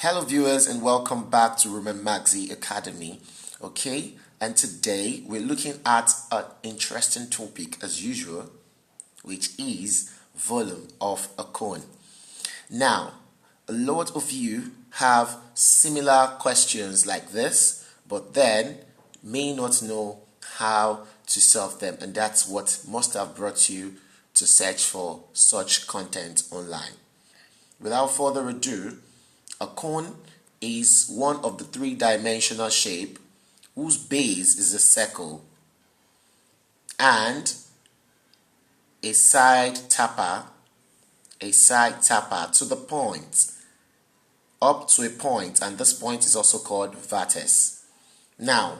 Hello viewers and welcome back to romanmaxie Academy. Okay, and today we're looking at an interesting topic as usual, which is volume of a cone. Now, a lot of you have similar questions like this, but then may not know how to solve them, and that's what must have brought you to search for such content online. Without further ado, a cone is one of the three-dimensional shape whose base is a circle and a side tapper to the point, up to a point, and this point is also called vertex. Now,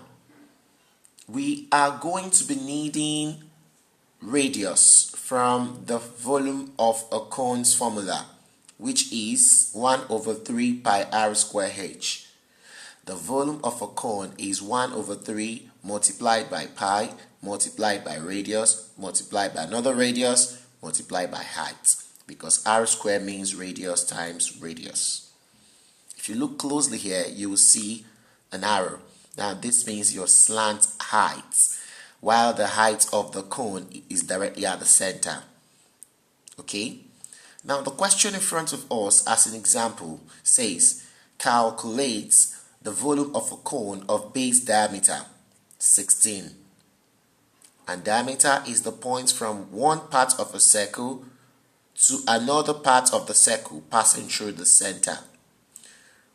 we are going to be needing radius from the volume of a cone's formula, which is 1 over 3 pi r square h. The volume of a cone is 1 over 3 multiplied by pi, multiplied by radius, multiplied by another radius, multiplied by height, because r squared means radius times radius. If you look closely here, you will see an arrow. Now this means your slant height, while the height of the cone is directly at the center. Okay? Now the question in front of us as an example says, calculate the volume of a cone of base diameter 16. And diameter is the point from one part of a circle to another part of the circle passing through the center.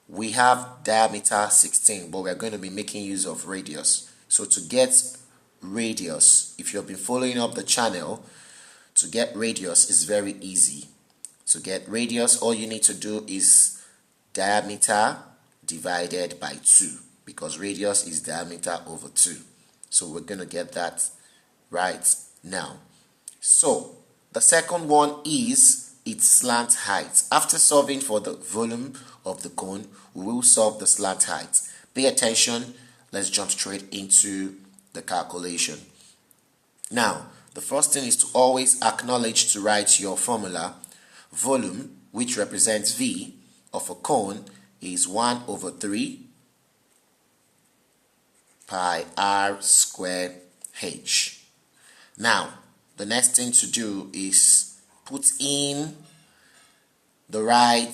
We have diameter 16, but we're going to be making use of radius. So to get radius, if you've been following up the channel, to get radius is very easy. To get radius, all you need to do is diameter divided by 2, because radius is diameter over 2. So we're going to get that right now. So the second one is its slant height. After solving for the volume of the cone, we will solve the slant height. Pay attention. Let's jump straight into the calculation. Now, the first thing is to always acknowledge to write your formula. Volume, which represents V, of a cone is 1 over 3 pi r squared h. Now, the next thing to do is put in the right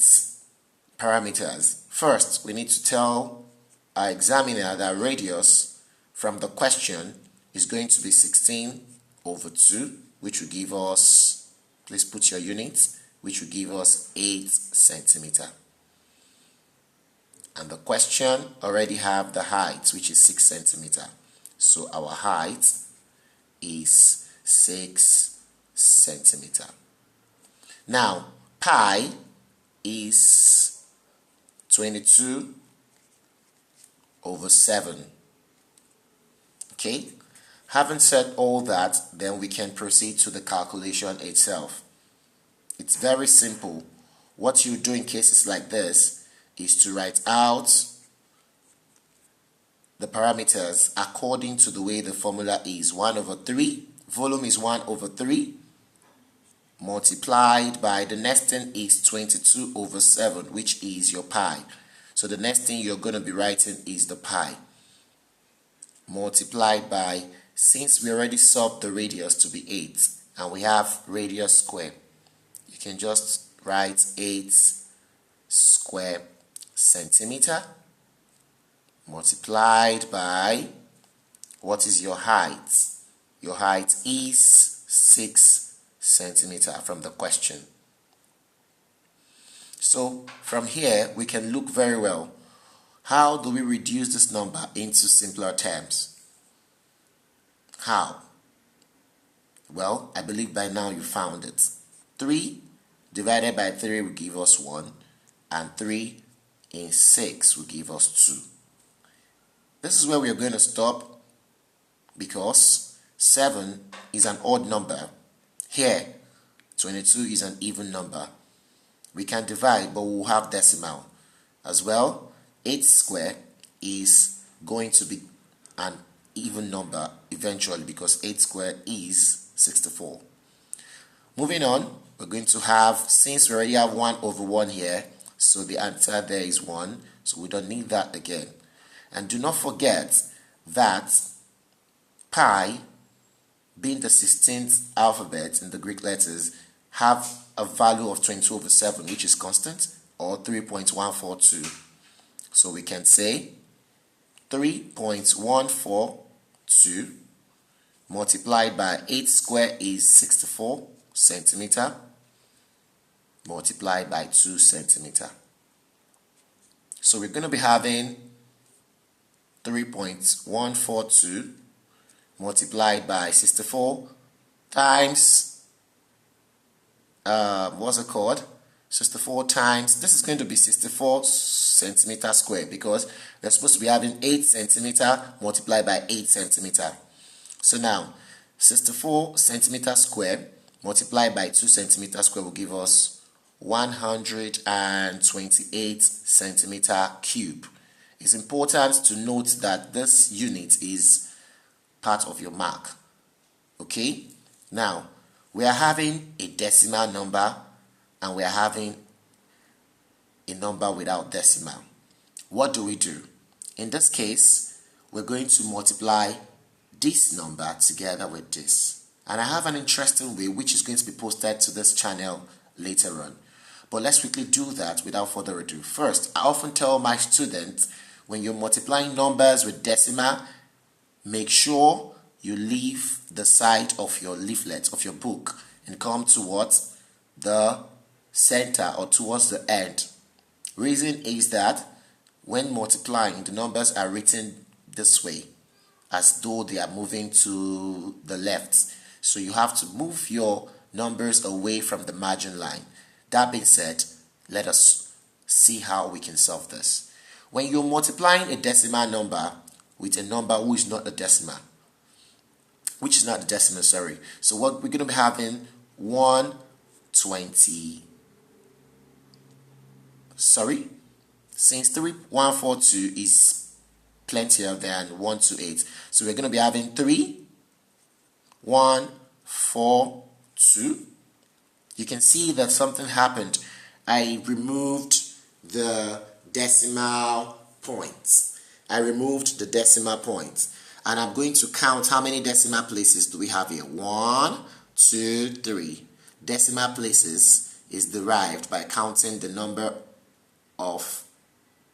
parameters. First, we need to tell our examiner that radius from the question is going to be 16 over 2, which will give us, please put your units, which will give us 8 centimeter. And the question already have the height, which is 6 centimeter. So our height is 6 centimeter. Now, pi is 22 over 7. Okay? Having said all that, then we can proceed to the calculation itself. It's very simple. What you do in cases like this is to write out the parameters according to the way the formula is. 1 over 3, volume is 1 over 3, multiplied by, the next thing is 22 over 7, which is your pi. So the next thing you're going to be writing is the pi, multiplied by, since we already solved the radius to be 8, and we have radius square, you can just write 8 square centimeter multiplied by, what is your height? Your height is 6 centimeter from the question. So from here we can look very well. How do we reduce this number into simpler terms? How? Well, I believe by now you found it. 3 divided by 3 will give us 1, and 3 in 6 will give us 2. This is where we are going to stop, because 7 is an odd number. Here, 22 is an even number. We can divide, but we'll have decimal. As well, 8 squared is going to be an even number eventually, because 8 squared is 64. Moving on, we're going to have, since we already have 1 over 1 here, So the answer there is 1. So we don't need that again. And do not forget that pi, being the 16th alphabet in the Greek letters, have a value of 22 over 7, which is constant, or 3.142. So we can say 3.142 multiplied by 8 square is 64 centimeter, multiplied by 2 centimeter. So we're going to be having 3.142 multiplied by 64 times, what's it called? 64 times, this is going to be 64 centimeter square, because we're supposed to be having 8 centimeter multiplied by 8 centimeter. So now, 64 centimeter square multiplied by 2 centimeter square will give us 128 centimeter cube. It's important to note that this unit is part of your mark. Okay? Now, we are having a decimal number and we are having a number without decimal. What do we do? In this case, we're going to multiply this number together with this. And I have an interesting way which is going to be posted to this channel later on. But let's quickly do that without further ado. First, I often tell my students, when you're multiplying numbers with decimal, make sure you leave the side of your leaflet, of your book, and come towards the center or towards the end. Reason is that when multiplying, the numbers are written this way, as though they are moving to the left. So you have to move your numbers away from the margin line. That being said, let us see how we can solve this. When you're multiplying a decimal number with a number which is not a decimal, So what we're going to be having 120. Since 3142 is plentier than 128, so we're going to be having 3142. You can see that something happened. I removed the decimal points. And I'm going to count how many decimal places do we have here. 1, 2, 3. Decimal places is derived by counting the number of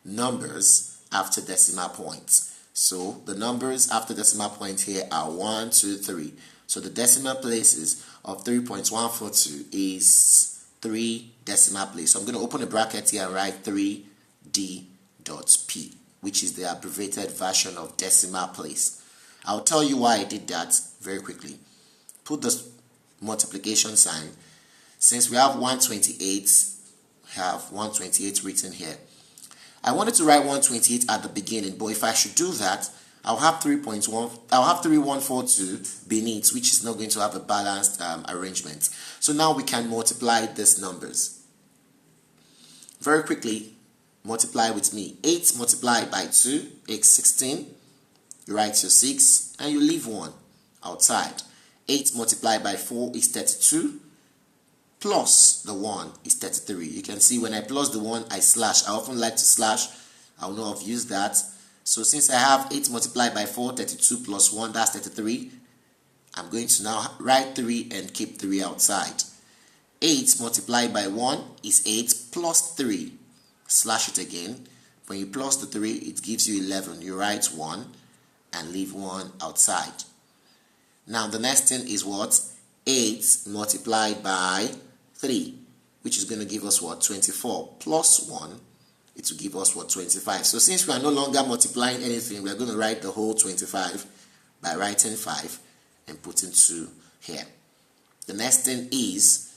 numbers after decimal points. So the numbers after decimal point here are 1, 2, 3. So the decimal places of 3.142 is 3 decimal places. So I'm going to open a bracket here and write 3D.P, which is the abbreviated version of decimal place. I'll tell you why I did that very quickly. Put the multiplication sign. Since we have 128, written here. I wanted to write 128 at the beginning, but if I should do that, I'll have 3142 beneath, which is not going to have a balanced arrangement. So now we can multiply these numbers. Very quickly, multiply with me. 8 multiplied by 2 is 16. You write your 6 and you leave 1 outside. 8 multiplied by 4 is 32. Plus the 1 is 33. You can see when I plus the 1, I slash. I often like to slash. I know I've used that. So since I have 8 multiplied by 4, 32 plus 1, that's 33. I'm going to now write 3 and keep 3 outside. 8 multiplied by 1 is 8 plus 3. Slash it again. When you plus the 3, it gives you 11. You write 1 and leave 1 outside. Now the next thing is what? 8 multiplied by 3, which is going to give us what? 24 plus 1, it will give us what? 25. So since we are no longer multiplying anything, we are going to write the whole 25 by writing 5 and putting 2 here. The next thing is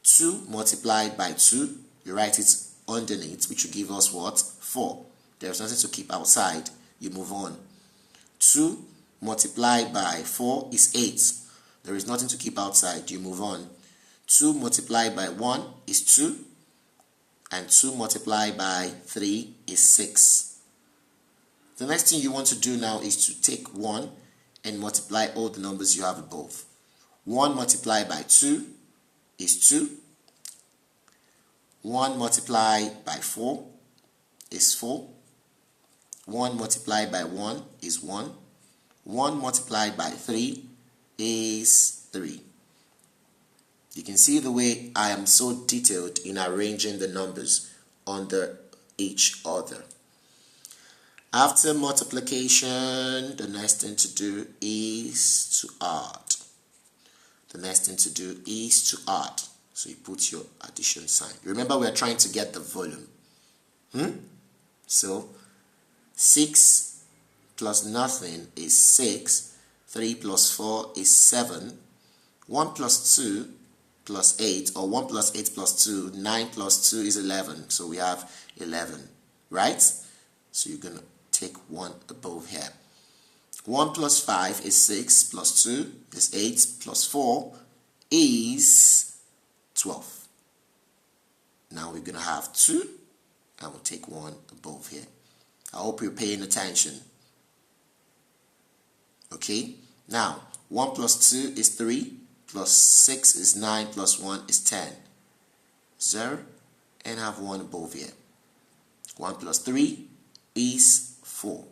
2 multiplied by 2, you write it underneath, which will give us what? 4. There's nothing to keep outside, you move on. 2 multiplied by 4 is 8. There is nothing to keep outside, you move on. 2 multiplied by 1 is 2. And 2 multiplied by 3 is 6. The next thing you want to do now is to take 1 and multiply all the numbers you have above. 1 multiplied by 2 is 2. 1 multiplied by 4 is 4. 1 multiplied by 1 is 1. 1 multiplied by 3 is 3. You can see the way I am so detailed in arranging the numbers under each other. After multiplication, the next thing to do is to add. The next thing to do is to add. So you put your addition sign. Remember, we are trying to get the volume. So 6 plus nothing is 6. 3 plus 4 is 7. 1 plus 2 plus 8, or 1 plus 8 plus 2, 9 plus 2 is 11. So we have 11, right? So you're going to take 1 above here. 1 plus 5 is 6, plus 2 is 8, plus 4 is 12. Now we're going to have 2, and we'll take 1 above here. I hope you're paying attention. Okay, now 1 plus 2 is 3, plus 6 is 9, plus 1 is 10. 0, and I have 1 above here. 1 plus 3 is 4.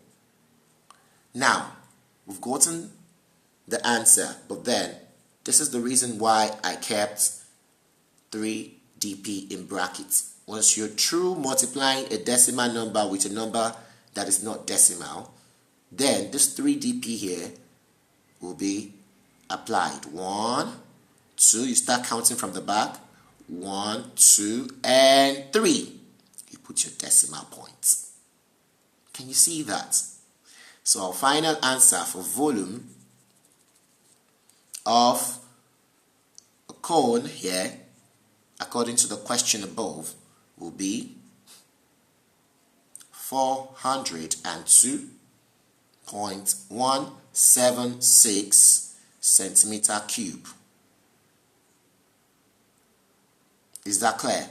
Now, we've gotten the answer, but then this is the reason why I kept 3dp in brackets. Once you're through multiplying a decimal number with a number that is not decimal, then this 3dp here will be applied. 1, 2, you start counting from the back. 1, 2, and 3. You put your decimal points. Can you see that? So our final answer for volume of a cone here, according to the question above, will be 402.176 centimeter cube. Is that clear?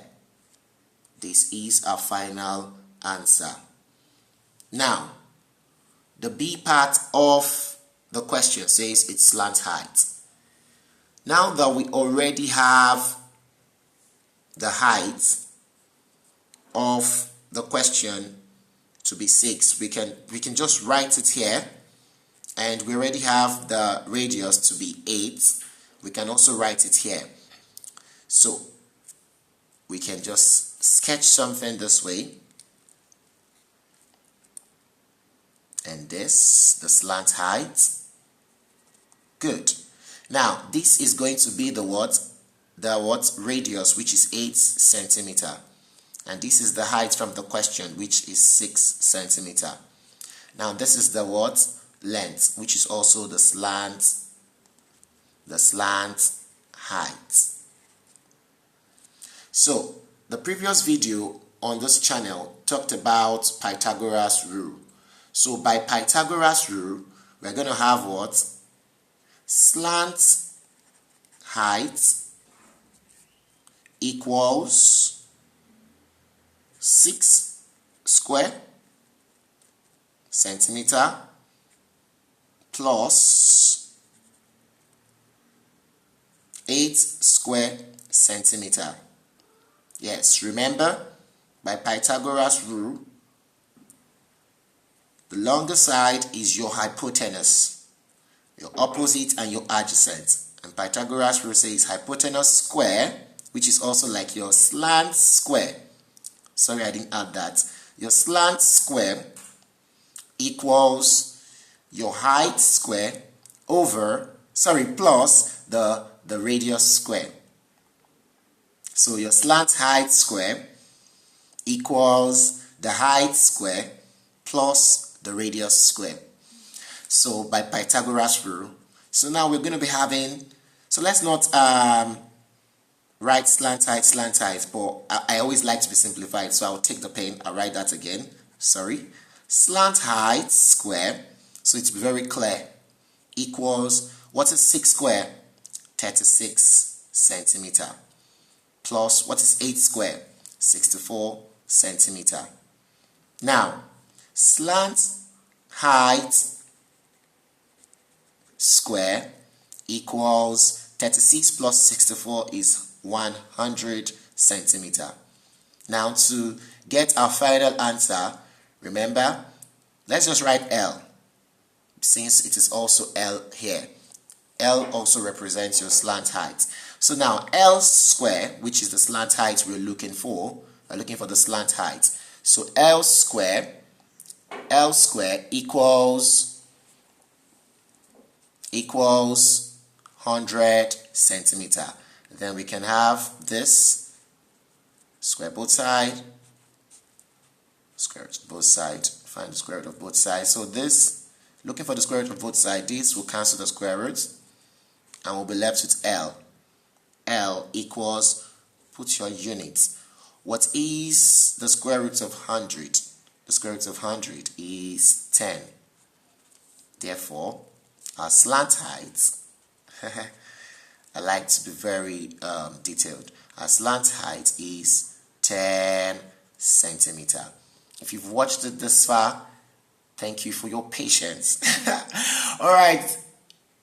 This is our final answer. Now, the B part of the question says it's slant height. Now that we already have the height of the question to be 6, we can just write it here, and we already have the radius to be 8. We can also write it here. So we can just sketch something this way, and this, the slant height. Good. Now this is going to be the radius, which is 8 centimeter, and this is the height from the question, which is 6 centimeter. Now this is the length, which is also the slant height. So the previous video on this channel talked about Pythagoras rule. So by Pythagoras rule, we're going to have slant height equals 6 square centimeter plus 8 square centimeter. Yes, remember, by Pythagoras rule, the longer side is your hypotenuse, your opposite and your adjacent. And Pythagoras rule says hypotenuse square, which is also like your slant square. Sorry, I didn't add that. Your slant square equals your height square plus the radius square. So your slant height square equals the height square plus the radius square. So by Pythagoras rule, so now we're going to be having, so let's not write slant height, but I always like to be simplified, so I'll take the pen, I'll write that again, sorry. Slant height square, so it's very clear, equals, what is 6 square? 36 centimeter. Plus, what is 8 square? 64 centimeter. Now, slant height square equals 36 plus 64 is 100 centimeter. Now to get our final answer, remember, let's just write L, since it is also L here. L also represents your slant height. So now L square, which is the slant height we're looking for the slant height. So L square equals 100 centimeter. Then we can have this square both sides, square root of both sides, find the square root of both sides. So this, looking for the square root of both sides, this will cancel the square roots and we'll be left with L. L equals, put your units. What is the square root of 100? The square root of 100 is 10. Therefore, our slant height, I like to be very detailed. Our slant height is 10 centimeter. If you've watched it this far, thank you for your patience. Alright,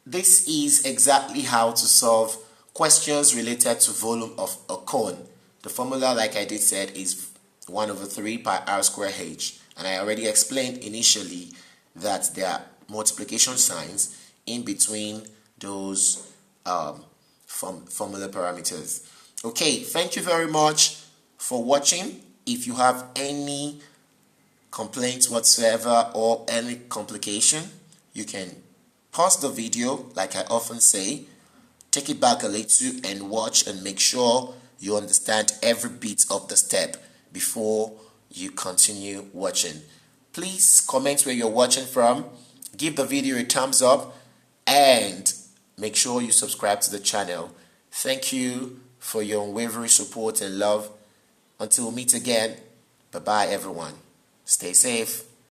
this is exactly how to solve questions related to volume of a cone. The formula, like I did said, is 1/3 pi r square h. And I already explained initially that there are multiplication signs in between those formula parameters. Okay, thank you very much for watching. If you have any complaints whatsoever or any complication, you can pause the video, like I often say, take it back a little and watch and make sure you understand every bit of the step before you continue watching. Please comment where you're watching from, give the video a thumbs up, and make sure you subscribe to the channel. Thank you for your unwavering support and love. Until we meet again, bye-bye everyone. Stay safe.